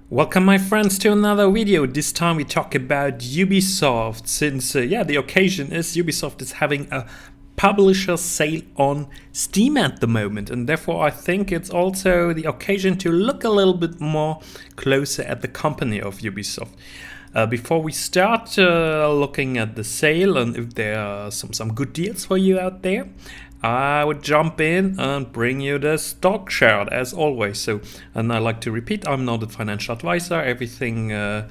Welcome my friends to another video. This time we talk about Ubisoft since the occasion is Ubisoft is having a publisher sale on Steam at the moment, and therefore I think it's also the occasion to look a little bit more closer at the company of Ubisoft. Before we start looking at the sale and if there are some good deals for you out there, I would jump in and bring you the stock chart as always. And I like to repeat, I'm not a financial advisor. Everything everything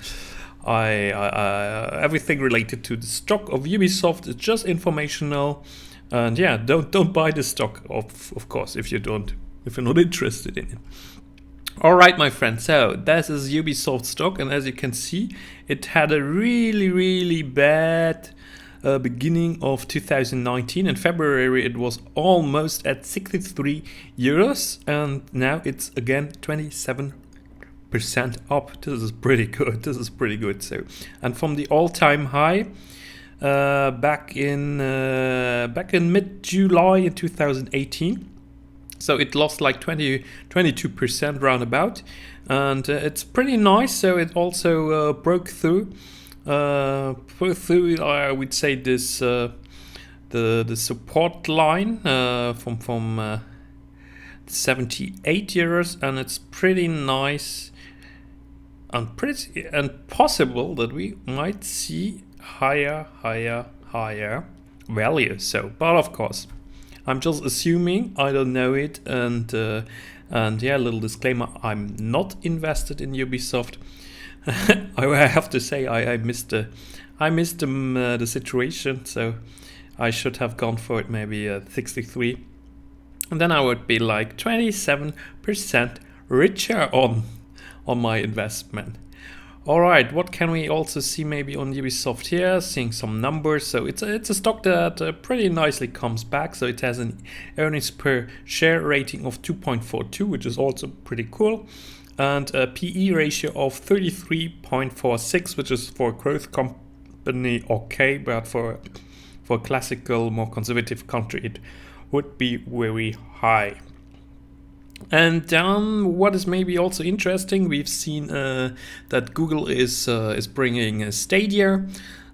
related to the stock of Ubisoft is just informational. And yeah, don't buy the stock of course if you're not interested in it. All right, my friends. So this is Ubisoft stock, and as you can see, it had a really bad beginning of 2019. In February it was almost at 63 euros, and now it's again 27% up. This is pretty good. So, and from the all-time high back in mid-July in 2018, so it lost like 22% roundabout, and it's pretty nice. So it also broke through. I would say this the support line from 78 euros, and it's pretty nice and possible that we might see higher value. So, but of course, I'm just assuming. I don't know it, and yeah, little disclaimer: I'm not invested in Ubisoft. I have to say I missed the situation, so I should have gone for it maybe at 63, and then I would be like 27% richer on my investment. All right, what can we also see maybe on Ubisoft here? Seeing some numbers. So it's a stock that pretty nicely comes back. So it has an earnings per share rating of 2.42, which is also pretty cool. And a PE ratio of 33.46, which is for a growth company okay, but for a classical, more conservative country, it would be very high. And what is maybe also interesting, we've seen that Google is bringing Stadia,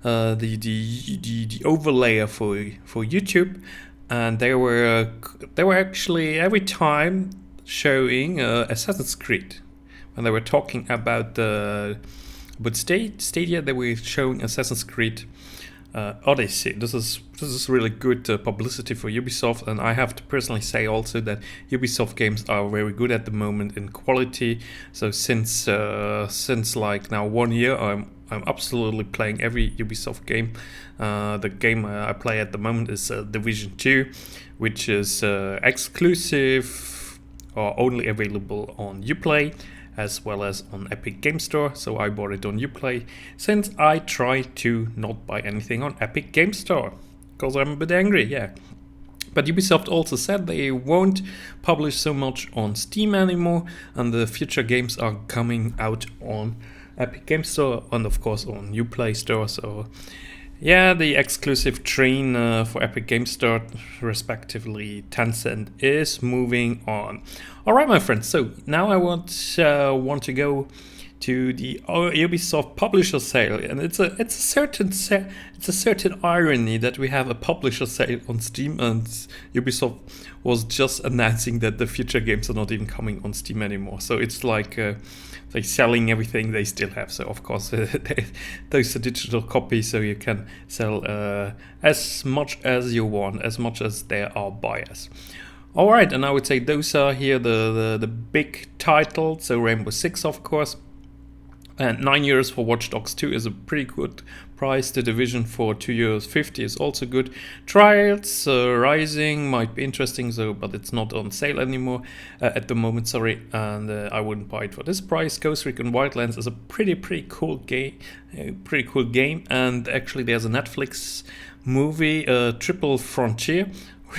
the overlayer for YouTube, and they were actually every time showing Assassin's Creed. When they were talking about Stadia, they were showing Assassin's Creed Odyssey. This is really good publicity for Ubisoft, and I have to personally say also that Ubisoft games are very good at the moment in quality. So since like now 1 year, I'm absolutely playing every Ubisoft game. The game I play at the moment is Division 2, which is exclusive or only available on Uplay, as well as on Epic Game Store. So I bought it on Uplay since I try to not buy anything on Epic Game Store because I'm a bit angry, yeah. But Ubisoft also said they won't publish so much on Steam anymore, and the future games are coming out on Epic Game Store and of course on Uplay Store. So yeah, the exclusive train for Epic Game Store, respectively Tencent, is moving on. All right, my friends. So now I want to go to the Ubisoft publisher sale, and it's a certain irony that we have a publisher sale on Steam, and Ubisoft was just announcing that the future games are not even coming on Steam anymore. So it's like they're selling everything they still have. So of course there's a digital copy, so you can sell as much as you want, as much as there are buyers. All right, and I would say those are here the big titles. So Rainbow Six, of course, and 9 euros for Watch Dogs 2 is a pretty good price. The Division for 2.50 euros is also good. Trials Rising might be interesting, but it's not on sale anymore at the moment. Sorry, and I wouldn't buy it for this price. Ghost Recon Wildlands is a pretty cool game. And actually, there's a Netflix movie, Triple Frontier,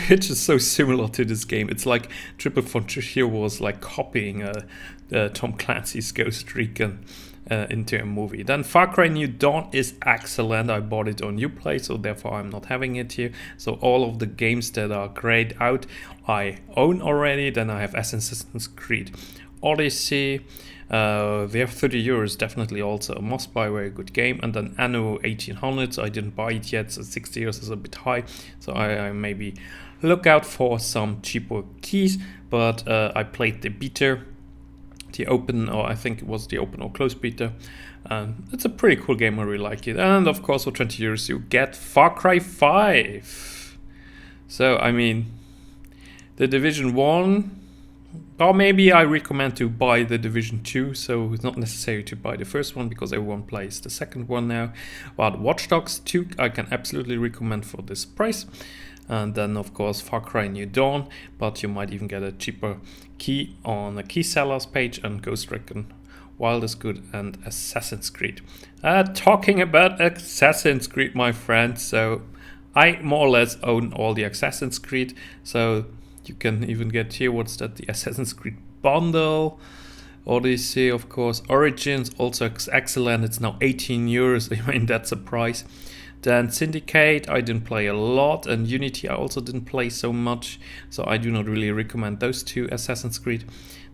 which is so similar to this game. It's like Triple Frontier was like copying Tom Clancy's Ghost Recon into a movie. Then Far Cry New Dawn is excellent. I bought it on Uplay, so therefore I'm not having it here. So all of the games that are grayed out I own already. Then I have Assassin's Creed Odyssey. They have 30 euros, definitely also a must buy, very good game. And then Anno 1800, I didn't buy it yet, so 60 euros is a bit high, so I maybe look out for some cheaper keys. But I played the beta, the open, or I think it was the open or closed beta. It's a pretty cool game, I really like it. And of course for 20 euros you get Far Cry 5. So I mean, the Division 1, or maybe I recommend to buy the Division 2, so it's not necessary to buy the first one because everyone plays the second one now. But Watch Dogs 2 I can absolutely recommend for this price. And then of course Far Cry New Dawn, but you might even get a cheaper key on the key sellers page, and Ghost Recon Wild is good, and Assassin's Creed. Talking about Assassin's Creed, my friend, so I more or less own all the Assassin's Creed, so you can even get here, what's that, the Assassin's Creed bundle, Odyssey, of course, Origins, also excellent, it's now 18 euros, I mean, that's a price. Then Syndicate, I didn't play a lot, and Unity I also didn't play so much, so I do not really recommend those two Assassin's Creed.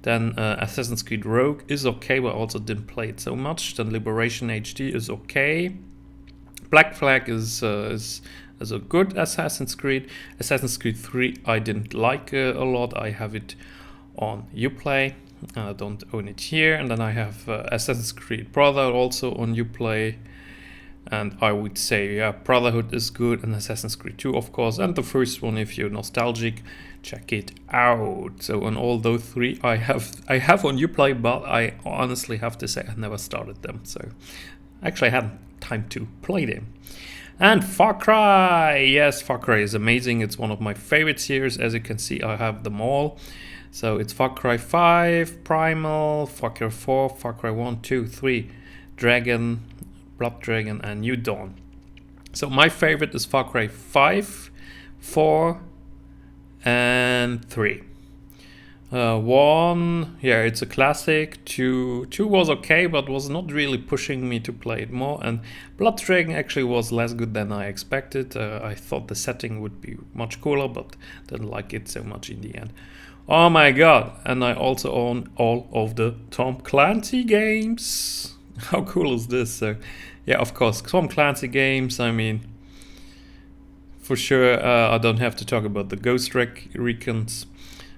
Then Assassin's Creed Rogue is okay, but I also didn't play it so much. Then Liberation HD is okay. Black Flag is a good Assassin's Creed. Assassin's Creed 3 I didn't like a lot. I have it on Uplay. I don't own it here. And then I have Assassin's Creed Brotherhood also on Uplay. And I would say, yeah, Brotherhood is good, and Assassin's Creed 2, of course. And the first one, if you're nostalgic, check it out. So on all those three, I have on Uplay, but I honestly have to say I never started them. So actually I hadn't time to play them. And Far Cry, yes, Far Cry is amazing. It's one of my favorite series. As you can see, I have them all. So it's Far Cry 5, Primal, Far Cry 4, Far Cry 1, 2, 3, Dragon, Blood Dragon, and New Dawn. So my favorite is Far Cry 5, 4, and 3. 1, yeah, it's a classic. 2 was okay, but was not really pushing me to play it more. And Blood Dragon actually was less good than I expected. I thought the setting would be much cooler, but didn't like it so much in the end. Oh my god, and I also own all of the Tom Clancy games. How cool is this? So yeah, of course, Tom Clancy games, I mean, for sure, I don't have to talk about the Ghost Recons.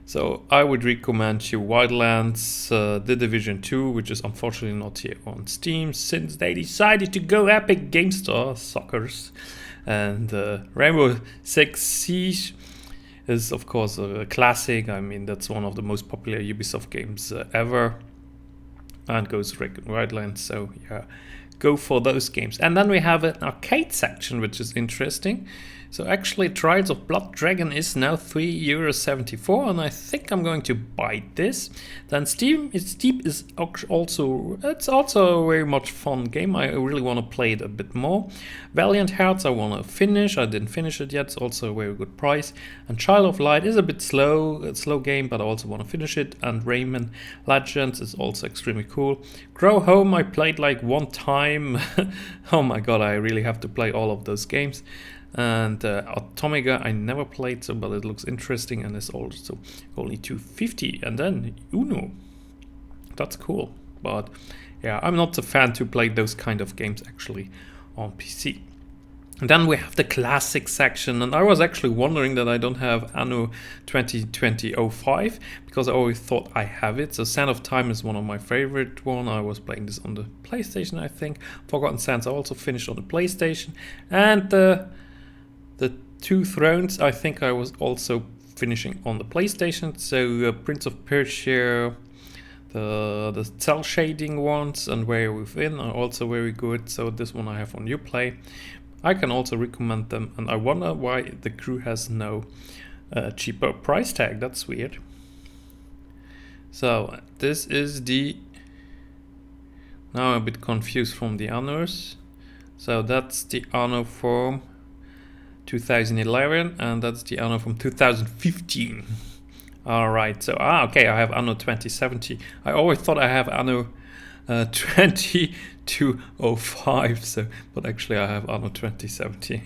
So I would recommend you Wildlands, The Division 2, which is unfortunately not here on Steam since they decided to go Epic Game Store, suckers. And Rainbow Six Siege is of course a classic. I mean, that's one of the most popular Ubisoft games ever. And Ghost Recon Wildlands, so yeah, go for those games. And then we have an arcade section, which is interesting. So actually Trials of Blood Dragon is now €3.74, and I think I'm going to buy this. Then Steep is also, it's also a very much fun game. I really want to play it a bit more. Valiant Hearts I want to finish. I didn't finish it yet. It's also a very good price. And Child of Light is a bit slow, a slow game, but I also want to finish it. And Rayman Legends is also extremely cool. Grow Home I played like one time. Oh my god, I really have to play all of those games. And Atomica I never played, so but it looks interesting, and it's also only $2.50. And then Uno, that's cool, but yeah, I'm not a fan to play those kind of games actually on PC. And then we have the classic section, and I was actually wondering that I don't have Anno 2020-05 because I always thought I have it. So Sand of Time is one of my favorite one. I was playing this on the PlayStation, I think. Forgotten Sands I also finished on the PlayStation, and the Two Thrones I think I was also finishing on the PlayStation. So Prince of Persia, the cell shading ones, and Where Within are also very good. So this one I have on Uplay. I can also recommend them, and I wonder why the Crew has no cheaper price tag. That's weird. So this is the, now I'm a bit confused from the honors. So that's the honor from 2011, and that's the Anno from 2015. Alright, so okay, I have Anno 2070. I always thought I have Anno 2205, so but actually I have Anno 2070.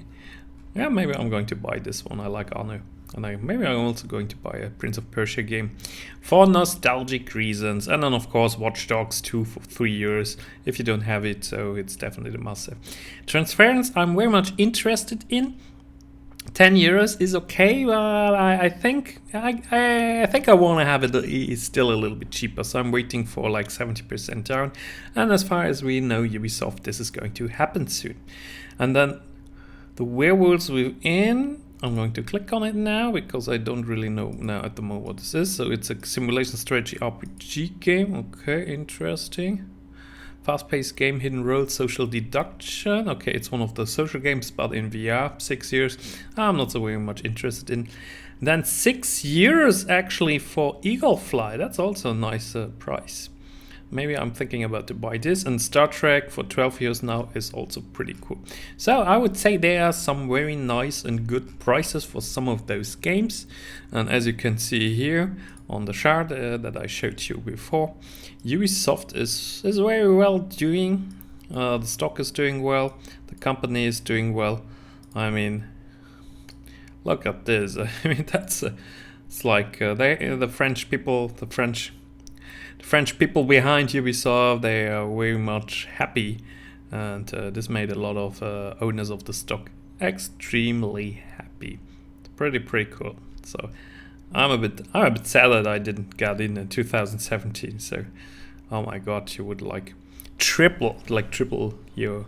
Yeah, maybe I'm going to buy this one. I like Anno. And maybe I'm also going to buy a Prince of Persia game for nostalgic reasons. And then of course Watch Dogs 2 for 3 years if you don't have it, so it's definitely the must-have. Transference I'm very much interested in. 10 euros is okay, but I think I want to have it still a little bit cheaper, so I'm waiting for like 70% down. And as far as we know, Ubisoft, this is going to happen soon. And then the Werewolves Within, I'm going to click on it now because I don't really know now at the moment what this is. So it's a simulation strategy RPG game. Okay, interesting. Fast-paced game, hidden roles, social deduction. Okay, it's one of the social games, but in VR, 6 years. I'm not so very much interested in. Then 6 years actually for Eagle Fly. That's also a nice price. Maybe I'm thinking about to buy this. And Star Trek for 12 years now is also pretty cool. So I would say there are some very nice and good prices for some of those games. And as you can see here on the chart that I showed you before, Ubisoft is very well doing. The stock is doing well. The company is doing well. I mean, look at this. I mean, it's like the French people, the French people behind Ubisoft, they are very much happy, and this made a lot of owners of the stock extremely happy. It's pretty cool. So I'm a bit sad that I didn't get in 2017. So, oh my God, you would like triple your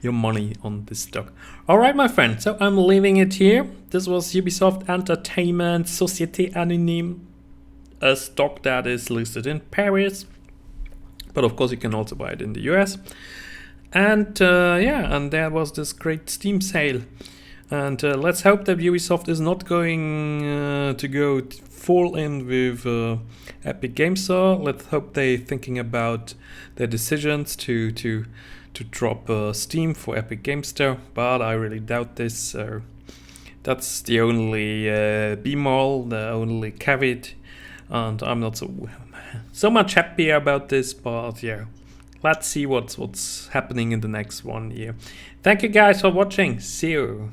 money on this stock. All right, my friend. So I'm leaving it here. This was Ubisoft Entertainment Société Anonyme, a stock that is listed in Paris, but of course you can also buy it in the US. And yeah, and there was this great Steam sale. And let's hope that Ubisoft is not going to go full in with Epic Games Store. Let's hope they're thinking about their decisions to drop Steam for Epic Games Store, but I really doubt this. That's the only bemoral, the only caveat, and I'm not so much happy about this. But yeah, let's see what's happening in the next 1 year. Thank you guys for watching. See you.